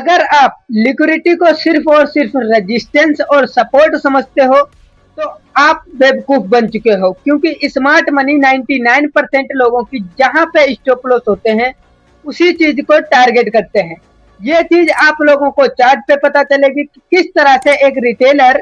अगर आप लिक्विडिटी को सिर्फ और सिर्फ रेजिस्टेंस और सपोर्ट समझते हो तो आप बेवकूफ बन चुके हो, क्योंकि स्मार्ट मनी 99% लोगों की जहां पे स्टॉप लॉस होते हैं उसी चीज को टारगेट करते हैं। ये चीज आप लोगों को चार्ट पे पता चलेगी कि किस तरह से एक रिटेलर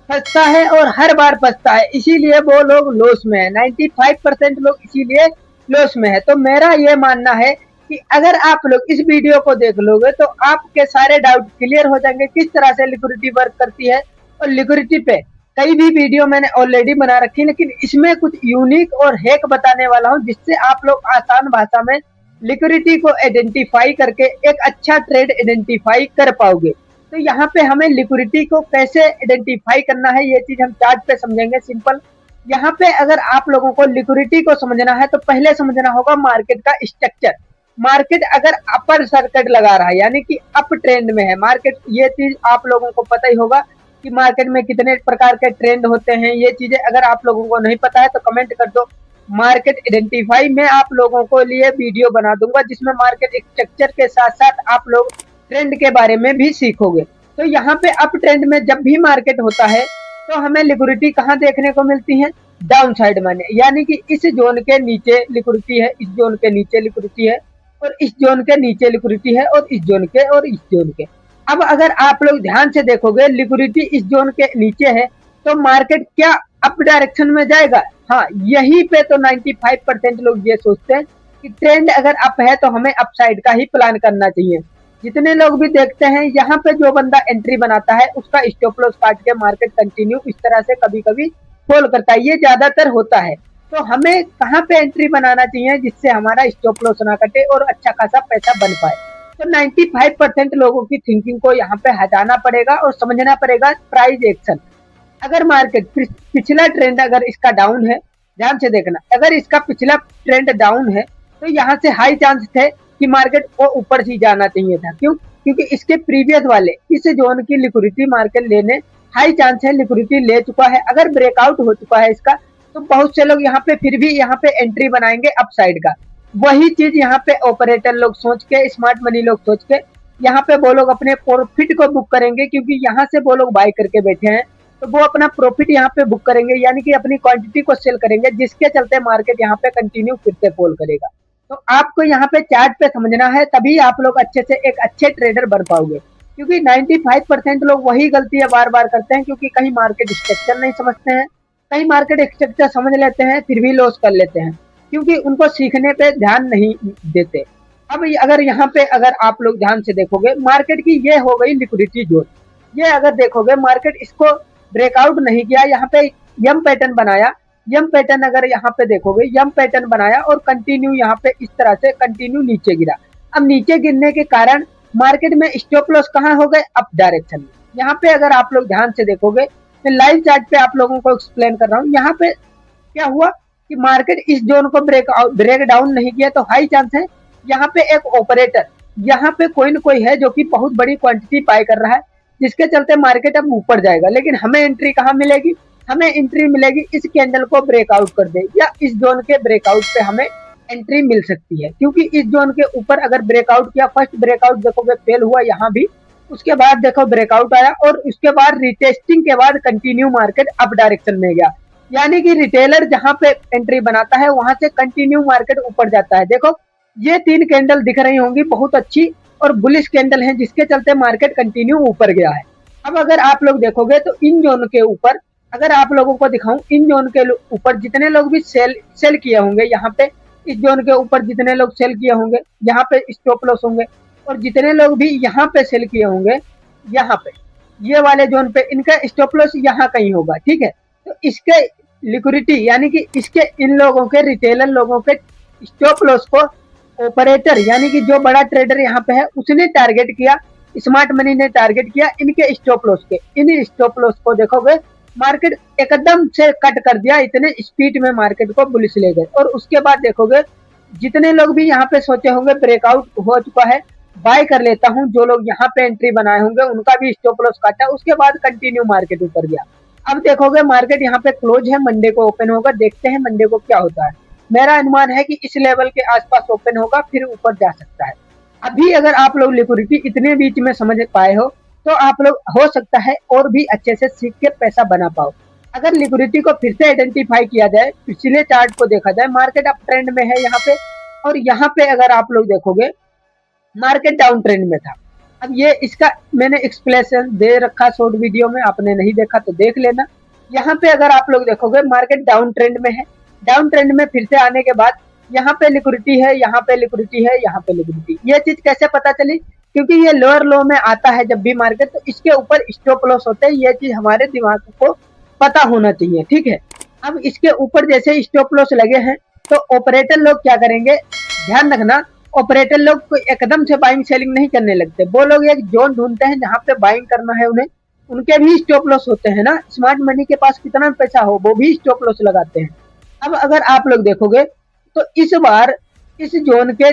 फंसता है और हर बार फंसता है, इसीलिए वो लोग लॉस में है। 95% लोग इसीलिए लॉस में है। तो मेरा ये मानना है कि अगर आप लोग इस वीडियो को देख लोगे तो आपके सारे डाउट क्लियर हो जाएंगे किस तरह से लिक्विडिटी वर्क करती है। और लिक्विडिटी पे कई भी वीडियो मैंने ऑलरेडी बना रखी है, लेकिन इसमें कुछ यूनिक और हैक बताने वाला हूं जिससे आप लोग आसान भाषा में लिक्विडिटी को आइडेंटिफाई करके एक अच्छा ट्रेड आइडेंटिफाई कर पाओगे। तो यहाँ पे हमें लिक्विडिटी को कैसे आइडेंटिफाई करना है ये चीज हम चार्ट पे समझेंगे सिंपल। यहाँ पे अगर आप लोगों को लिक्विडिटी को समझना है तो पहले समझना होगा मार्केट का स्ट्रक्चर। मार्केट अगर अपर सर्किट लगा रहा है यानी कि अप ट्रेंड में है मार्केट, ये चीज आप लोगों को पता ही होगा कि मार्केट में कितने प्रकार के ट्रेंड होते हैं। ये चीजें अगर आप लोगों को नहीं पता है तो कमेंट कर दो। मार्केट आइडेंटिफाई में आप लोगों को लिए वीडियो बना दूंगा जिसमें मार्केट स्ट्रक्चर के साथ साथ आप लोग ट्रेंड के बारे में भी सीखोगे। तो यहाँ पे अप ट्रेंड में जब भी मार्केट होता है तो हमें लिक्विडिटी कहाँ देखने को मिलती है? डाउन साइड में, यानी कि इस जोन के नीचे लिक्विडिटी है, इस जोन के नीचे लिक्विडिटी है, और इस जोन के नीचे लिक्विडिटी है, और इस जोन के और इस जोन के। अब अगर आप लोग ध्यान से देखोगे लिक्विडिटी इस जोन के नीचे है तो मार्केट क्या अप डायरेक्शन में जाएगा? हाँ, यही पे तो 95% लोग ये सोचते हैं कि ट्रेंड अगर अप है तो हमें अपसाइड का ही प्लान करना चाहिए। जितने लोग भी देखते हैं यहाँ पे जो बंदा एंट्री बनाता है उसका स्टॉप लॉस काट के मार्केट कंटिन्यू इस तरह से कभी कभी फॉल करता है, ये ज्यादातर होता है। तो हमें कहाँ पे एंट्री बनाना चाहिए जिससे हमारा स्टॉप लॉस ना कटे और अच्छा खासा पैसा बन पाए? तो 95% लोगों की थिंकिंग को यहाँ पे हटाना पड़ेगा और समझना पड़ेगा प्राइस एक्शन। अगर मार्केट पिछला ट्रेंड अगर इसका डाउन है, ध्यान से देखना, अगर इसका पिछला ट्रेंड डाउन है तो यहाँ से हाई चांस थे कि मार्केट को ऊपर ही जाना चाहिए था। क्यों? क्योंकि इसके प्रीवियस वाले इस जोन की लिक्विडिटी मार्केट लेने हाई चांस है, लिक्विडिटी ले चुका है। अगर ब्रेकआउट हो चुका है इसका तो बहुत से लोग यहाँ पे फिर भी यहाँ पे एंट्री बनाएंगे अपसाइड का। वही चीज यहाँ पे ऑपरेटर लोग सोच के, स्मार्ट मनी लोग सोच के यहाँ पे वो लोग अपने प्रॉफिट को बुक करेंगे, क्योंकि यहाँ से वो लोग बाय करके बैठे हैं तो वो अपना प्रॉफिट यहाँ पे बुक करेंगे, यानी कि अपनी क्वांटिटी को सेल करेंगे, जिसके चलते मार्केट यहाँ पे कंटिन्यू फिर से फॉल करेगा। तो आपको यहाँ पे चार्ट पे समझना है, तभी आप लोग अच्छे से एक अच्छे ट्रेडर बन पाओगे। क्योंकि 95% लोग वही गलतियां बार बार करते हैं, क्योंकि कहीं मार्केट स्ट्रक्चर नहीं समझते हैं, कहीं मार्केट स्ट्रक्चर समझ लेते हैं फिर भी लॉस कर लेते हैं, क्योंकि उनको सीखने पे ध्यान नहीं देते। अब अगर यहाँ पे अगर आप लोग ध्यान से देखोगे मार्केट की ये हो गई लिक्विडिटी जोन। ये अगर देखोगे मार्केट इसको ब्रेकआउट नहीं किया, यहाँ पे यम पैटर्न बनाया, यम पैटर्न अगर यहाँ पे देखोगे यम पैटर्न बनाया और कंटिन्यू यहाँ पे इस तरह से कंटिन्यू नीचे गिरा। अब नीचे गिरने के कारण मार्केट में स्टॉप लॉस कहाँ हो गए? अप डायरेक्शन में। यहाँ पे अगर आप लोग ध्यान से देखोगे, मैं लाइव चार्ट पे आप लोगों को एक्सप्लेन कर रहा हूँ। यहाँ पे क्या हुआ कि मार्केट इस जोन को ब्रेक डाउन नहीं किया तो हाई चांस है यहाँ पे एक ऑपरेटर यहाँ पे कोई न कोई है जो कि बहुत बड़ी क्वांटिटी बाय कर रहा है, जिसके चलते मार्केट अब ऊपर जाएगा। लेकिन हमें एंट्री कहाँ मिलेगी? हमें एंट्री मिलेगी इस कैंडल को ब्रेकआउट कर दे या इस जोन के ब्रेकआउट पे हमें एंट्री मिल सकती है। क्योंकि इस जोन के ऊपर अगर ब्रेकआउट किया, फर्स्ट ब्रेकआउट देखोगे फेल हुआ यहाँ भी, उसके बाद देखो ब्रेकआउट आया और उसके बाद रिटेस्टिंग के बाद कंटिन्यू मार्केट अप डायरेक्शन में गया। यानी कि रिटेलर जहां पे एंट्री बनाता है वहां से कंटिन्यू मार्केट ऊपर जाता है। देखो ये 3 कैंडल दिख रही होंगी बहुत अच्छी और बुलिश कैंडल है, जिसके चलते मार्केट कंटिन्यू ऊपर गया है। अब अगर आप लोग देखोगे तो इन जोन के ऊपर अगर आप लोगों को दिखाऊं, इन जोन के ऊपर जितने लोग भी सेल किए होंगे, यहाँ पे इस जोन के ऊपर जितने लोग सेल किए होंगे यहाँ पे स्टॉप लॉस होंगे, और जितने लोग भी यहाँ पे सेल किए होंगे यहाँ पे ये वाले जोन पे इनका स्टॉप लॉस यहाँ कहीं होगा। ठीक है, तो इसके लिक्विडिटी यानी कि इसके इन लोगों के रिटेलर लोगों के स्टॉप लॉस को ऑपरेटर यानी कि जो बड़ा ट्रेडर यहाँ पे है उसने टारगेट किया, स्मार्ट मनी ने टारगेट किया इनके स्टॉप लॉस के। इन स्टॉप लॉस को देखोगे मार्केट एकदम से कट कर दिया, इतने स्पीड में मार्केट को बुलिश ले गए। और उसके बाद देखोगे जितने लोग भी यहाँ पे सोचे होंगे ब्रेकआउट हो चुका है, बाय कर लेता हूँ, जो लोग यहाँ पे एंट्री बनाए होंगे उनका भी स्टॉप लॉस काटा, उसके बाद कंटिन्यू मार्केट ऊपर गया। अब देखोगे मार्केट यहाँ पे क्लोज है, मंडे को ओपन होगा, देखते हैं मंडे को क्या होता है। मेरा अनुमान है कि इस लेवल के आसपास ओपन होगा, फिर ऊपर जा सकता है। अभी अगर आप लोग लिक्विडिटी इतने बीच में समझ पाए हो तो आप लोग हो सकता है और भी अच्छे से सीख के पैसा बना पाओ। अगर लिक्विडिटी को फिर से आइडेंटिफाई किया जाए, पिछले चार्ट को देखा जाए, मार्केट अप ट्रेंड में है यहाँ पे, और यहाँ पे अगर आप लोग देखोगे मार्केट डाउन ट्रेंड में था। अब ये इसका मैंने एक्सप्लेनेशन दे रखा शॉर्ट वीडियो में, आपने नहीं देखा तो देख लेना। यहाँ पे अगर आप लोग देखोगे मार्केट डाउन ट्रेंड में है, डाउन ट्रेंड में फिर से आने के बाद यहाँ पे लिक्विडिटी है, यहाँ पे लिक्विडिटी है, यहाँ पे लिक्विडिटी। ये चीज कैसे पता चली? क्योंकि ये लोअर लो में आता है जब भी मार्केट, तो इसके ऊपर स्टॉप लॉस होते हैं। ये चीज हमारे दिमाग को पता होना चाहिए, ठीक है। अब इसके ऊपर जैसे स्टॉप लॉस लगे हैं तो ऑपरेटर लोग क्या करेंगे, ध्यान रखना, ऑपरेटर लोग को एकदम से बाइंग सेलिंग नहीं करने लगते। वो लोग एक जोन ढूंढते हैं जहां पे बाइंग करना है उन्हें। उनके भी स्टॉप लॉस होते हैं ना, स्मार्ट मनी के पास कितना पैसा हो वो भी स्टॉप लॉस लगाते हैं। अब अगर आप लोग देखोगे तो इस बार इस जोन के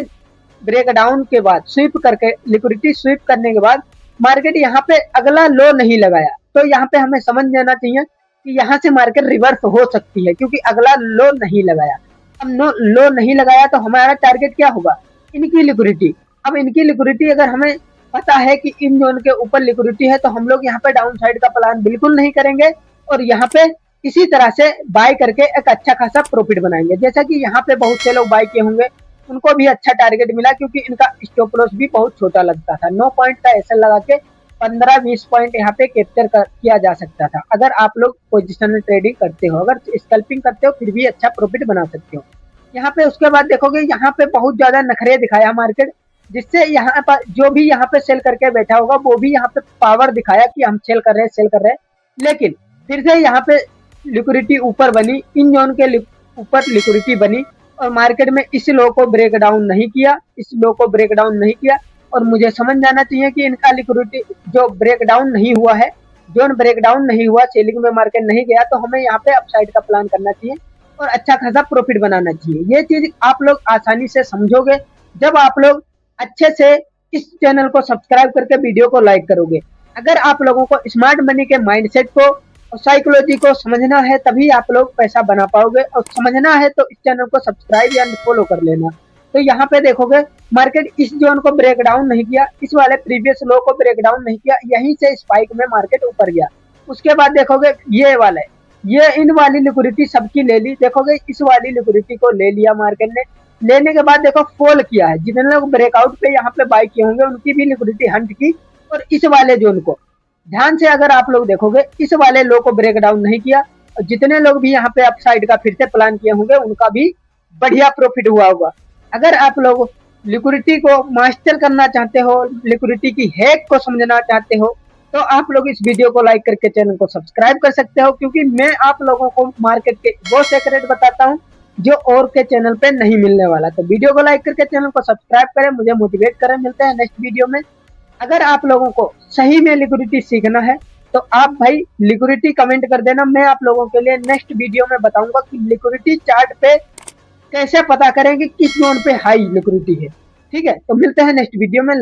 ब्रेकडाउन के बाद स्वीप करके, लिक्विडिटी स्वीप करने के बाद मार्केट यहाँ पे अगला लो नहीं लगाया, तो यहाँ पे हमें समझ लेना चाहिए कि यहाँ से मार्केट रिवर्स हो सकती है, क्योंकि अगला लो नहीं लगाया। अब लो नहीं लगाया तो हमारा टारगेट क्या होगा, इनकी लिक्विडिटी। अब इनकी लिक्विडिटी अगर हमें पता है कि इन जोन के ऊपर लिक्विडिटी है तो हम लोग यहाँ पे डाउन साइड का प्लान बिल्कुल नहीं करेंगे, और यहाँ पे इसी तरह से बाय करके एक अच्छा खासा प्रॉफिट बनाएंगे। जैसा कि यहाँ पे बहुत से लोग बाय किए होंगे, उनको भी अच्छा टारगेट मिला, क्योंकि इनका स्टॉप लॉस भी बहुत छोटा लगता था। 9 पॉइंट का ऐसा लगा के 15-20 पॉइंट यहाँ पे कैप्चर किया जा सकता था। अगर आप लोग पोजिशनल ट्रेडिंग करते हो, अगर स्कल्पिंग करते हो, फिर भी अच्छा प्रॉफिट बना सकते हो यहाँ पे। उसके बाद देखोगे यहाँ पे बहुत ज्यादा नखरे दिखाया मार्केट, जिससे यहाँ पर जो भी यहाँ पे सेल करके बैठा होगा वो भी यहाँ पे पावर दिखाया कि हम सेल कर रहे हैं, सेल कर रहे हैं। लेकिन फिर से यहाँ पे लिक्विडिटी ऊपर बनी, इन जोन के ऊपर लिक्विडिटी बनी, और मार्केट में इस लो को ब्रेक डाउन नहीं किया, इस लो को ब्रेक डाउन नहीं किया। और मुझे समझ जाना चाहिए कि इनका लिक्विडिटी जो ब्रेक डाउन नहीं हुआ है, जोन ब्रेक डाउन नहीं हुआ, सेलिंग में मार्केट नहीं गया, तो हमें यहाँ पे अपसाइड का प्लान करना चाहिए और अच्छा खासा प्रॉफिट बनाना चाहिए। ये चीज आप लोग आसानी से समझोगे जब आप लोग अच्छे से इस चैनल को सब्सक्राइब करके वीडियो को लाइक करोगे। अगर आप लोगों को स्मार्ट मनी के माइंडसेट को और साइकोलॉजी को समझना है तभी आप लोग पैसा बना पाओगे, और समझना है तो इस चैनल को सब्सक्राइब या फॉलो कर लेना। तो यहाँ पे देखोगे मार्केट इस जोन को ब्रेक डाउन नहीं किया, इस वाले प्रीवियस लो को ब्रेक डाउन नहीं किया, यहीं से स्पाइक में मार्केट ऊपर गया। उसके बाद देखोगे ये वाले, ये इन वाली लिक्विडिटी सबकी ले ली, देखोगे इस वाली लिक्विडिटी को ले लिया मार्केट ने। लेने के बाद देखो फॉल किया है, जितने लोग ब्रेकआउट पे यहाँ पे बाय किए होंगे उनकी भी लिक्विडिटी हंट की, और इस वाले जोन को ध्यान से अगर आप लोग देखोगे इस वाले लो को ब्रेक डाउन नहीं किया, और जितने लोग भी यहाँ पे अपसाइड का फिर से प्लान किए होंगे उनका भी बढ़िया प्रॉफिट हुआ होगा। अगर आप लोग लिक्विडिटी को मास्टर करना चाहते हो, लिक्विडिटी की हैक को समझना चाहते हो, तो आप लोग इस वीडियो को लाइक करके चैनल को सब्सक्राइब कर सकते हो, क्योंकि मैं आप लोगों को मार्केट के वो सेक्रेट बताता हूँ जो और के चैनल पे नहीं मिलने वाला। तो वीडियो को लाइक करके चैनल को सब्सक्राइब करें, मुझे मोटिवेट करें। मिलते हैं नेक्स्ट वीडियो में। अगर आप लोगों को सही में लिक्विडिटी सीखना है तो आप भाई लिक्विडिटी कमेंट कर देना, मैं आप लोगों के लिए नेक्स्ट वीडियो में बताऊंगा कि लिक्विडिटी चार्ट पे कैसे पता करें कि किस जोन पे हाई लिक्विडिटी है। ठीक है, तो मिलते हैं नेक्स्ट वीडियो में।